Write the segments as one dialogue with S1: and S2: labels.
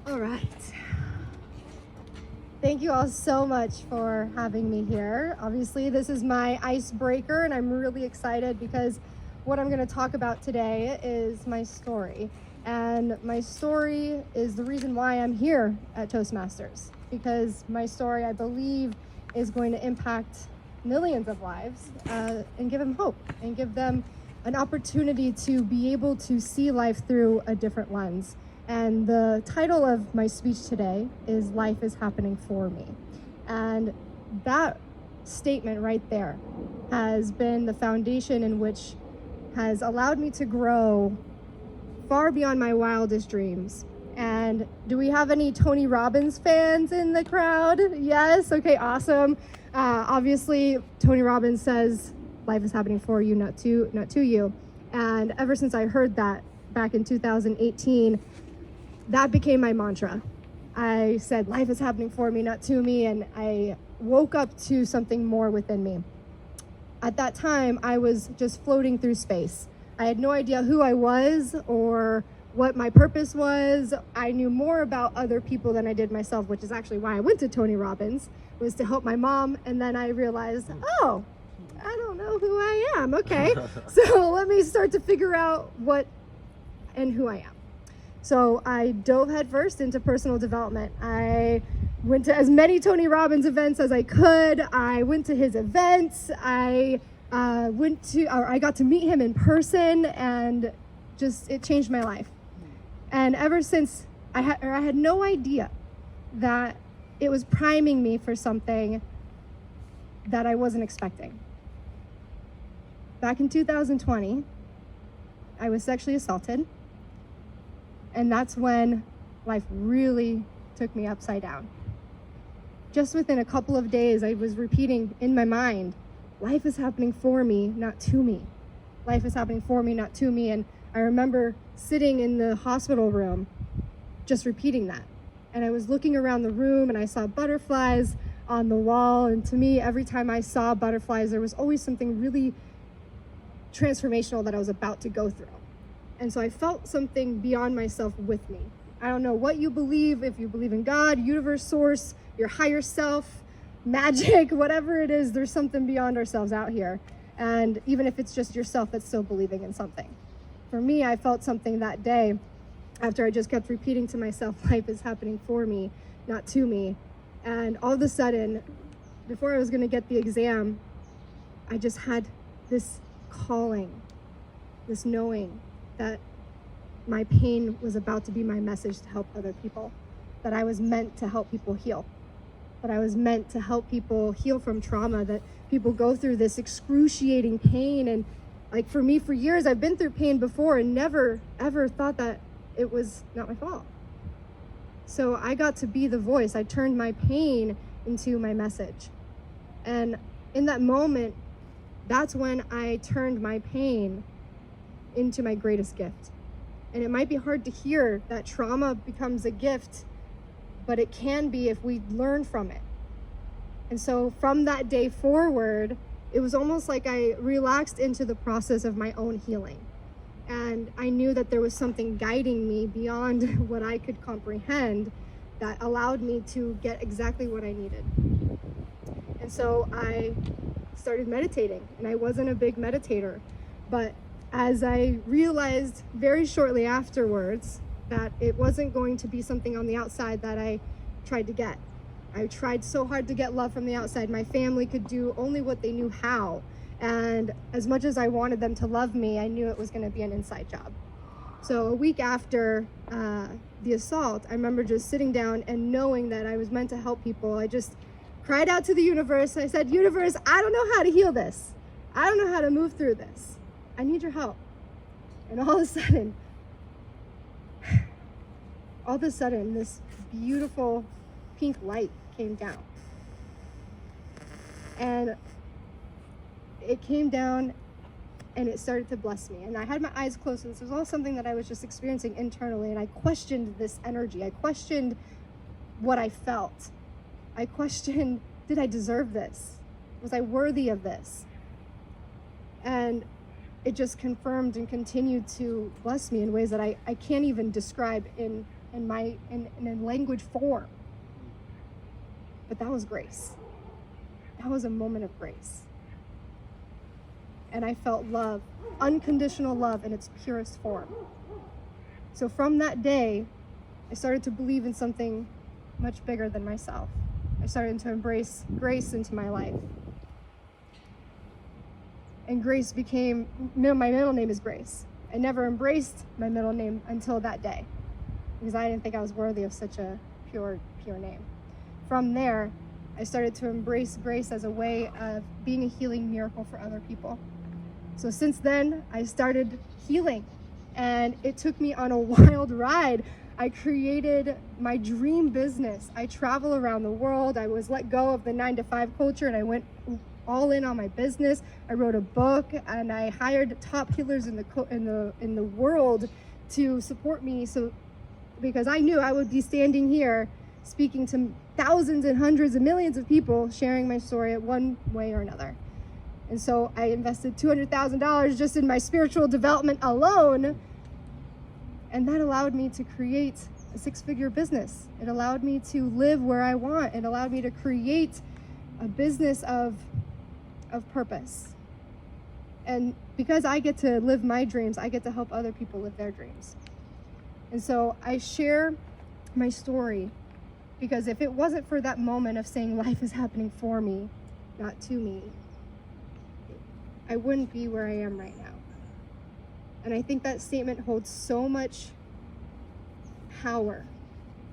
S1: All right. Thank you all so much for having me here. Obviously, this is my icebreaker, and I'm really excited because what I'm going to talk about today is my story. And my story is the reason why I'm here at Toastmasters, because my story, I believe, is going to impact millions of lives and give them hope and give them an opportunity to be able to see life through a different lens. And the title of my speech today is Life is Happening for Me. And that statement right there has been the foundation in which has allowed me to grow far beyond my wildest dreams. And do we have any Tony Robbins fans in the crowd? Yes? Okay, awesome. Obviously, Tony Robbins says, life is happening for you, not to you. And ever since I heard that back in 2018, that became my mantra. I said, life is happening for me, not to me, and I woke up to something more within me. At that time, I was just floating through space. I had no idea who I was or what my purpose was. I knew more about other people than I did myself, which is actually why I went to Tony Robbins, was to help my mom, and then I realized, oh, I don't know who I am, okay. So let me start to figure out what and who I am. So I dove headfirst into personal development. I went to as many Tony Robbins events as I could. I went to his events. I got to meet him in person, and just it changed my life. And ever since, I had no idea that it was priming me for something that I wasn't expecting. Back in 2020, I was sexually assaulted. And that's when life really took me upside down. Just within a couple of days, I was repeating in my mind, life is happening for me, not to me. Life is happening for me, not to me. And I remember sitting in the hospital room, just repeating that. And I was looking around the room and I saw butterflies on the wall. And to me, every time I saw butterflies, there was always something really transformational that I was about to go through. And so I felt something beyond myself with me. I don't know what you believe, if you believe in God, universe, source, your higher self, magic, whatever it is, there's something beyond ourselves out here. And even if it's just yourself that's still believing in something. For me, I felt something that day after I just kept repeating to myself, life is happening for me, not to me. And all of a sudden, before I was gonna get the exam, I just had this calling, this knowing that my pain was about to be my message to help other people, that I was meant to help people heal, that I was meant to help people heal from trauma, that people go through this excruciating pain. And like for me, for years, I've been through pain before and never, ever thought that it was not my fault. So I got to be the voice. I turned my pain into my message. And in that moment, that's when I turned my pain into my greatest gift. And it might be hard to hear that trauma becomes a gift, but it can be if we learn from it. And so from that day forward, it was almost like I relaxed into the process of my own healing. And I knew that there was something guiding me beyond what I could comprehend that allowed me to get exactly what I needed. And so I started meditating, and I wasn't a big meditator, but as I realized very shortly afterwards that it wasn't going to be something on the outside that I tried to get. I tried so hard to get love from the outside. My family could do only what they knew how. And as much as I wanted them to love me, I knew it was going to be an inside job. So a week after the assault, I remember just sitting down and knowing that I was meant to help people. I just cried out to the universe. I said, universe, I don't know how to heal this. I don't know how to move through this. I need your help. And all of a sudden, this beautiful pink light came down. And it came down and it started to bless me. And I had my eyes closed, and this was all something that I was just experiencing internally. And I questioned this energy. I questioned what I felt. I questioned, did I deserve this? Was I worthy of this? And it just confirmed and continued to bless me in ways that I can't even describe in in a language form. But that was grace. That was a moment of grace. And I felt love, unconditional love in its purest form. So from that day, I started to believe in something much bigger than myself. I started to embrace grace into my life. And Grace became, my middle name is Grace. I never embraced my middle name until that day, because I didn't think I was worthy of such a pure name. From there, I started to embrace grace as a way of being a healing miracle for other people. So since then, I started healing, and it took me on a wild ride. I created my dream business. I travel around the world. I was let go of the 9-to-5 culture, and I went all in on my business. I wrote a book, and I hired top healers in the world to support me. So, because I knew I would be standing here speaking to thousands and hundreds of millions of people, sharing my story one way or another. And so I invested $200,000 just in my spiritual development alone. And that allowed me to create a 6-figure business. It allowed me to live where I want. It allowed me to create a business of purpose. And because I get to live my dreams, I get to help other people live their dreams. And so I share my story because if it wasn't for that moment of saying life is happening for me, not to me, I wouldn't be where I am right now. And I think that statement holds so much power,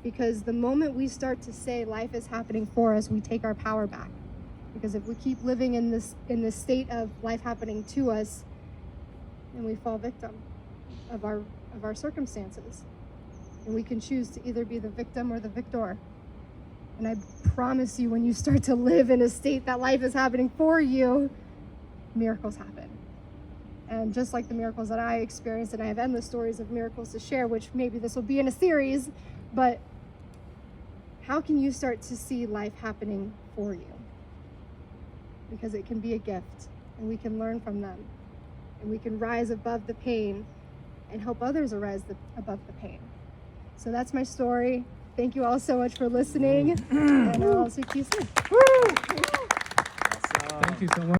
S1: because the moment we start to say life is happening for us, we take our power back. Because if we keep living in this state of life happening to us, then we fall victim of our circumstances. And we can choose to either be the victim or the victor. And I promise you, when you start to live in a state that life is happening for you, miracles happen. And just like the miracles that I experienced, and I have endless stories of miracles to share, which maybe this will be in a series, but how can you start to see life happening for you? Because it can be a gift, and we can learn from them, and we can rise above the pain and help others arise above the pain. So that's my story. Thank you all so much for listening, and I'll speak to you soon.
S2: Thank you so much.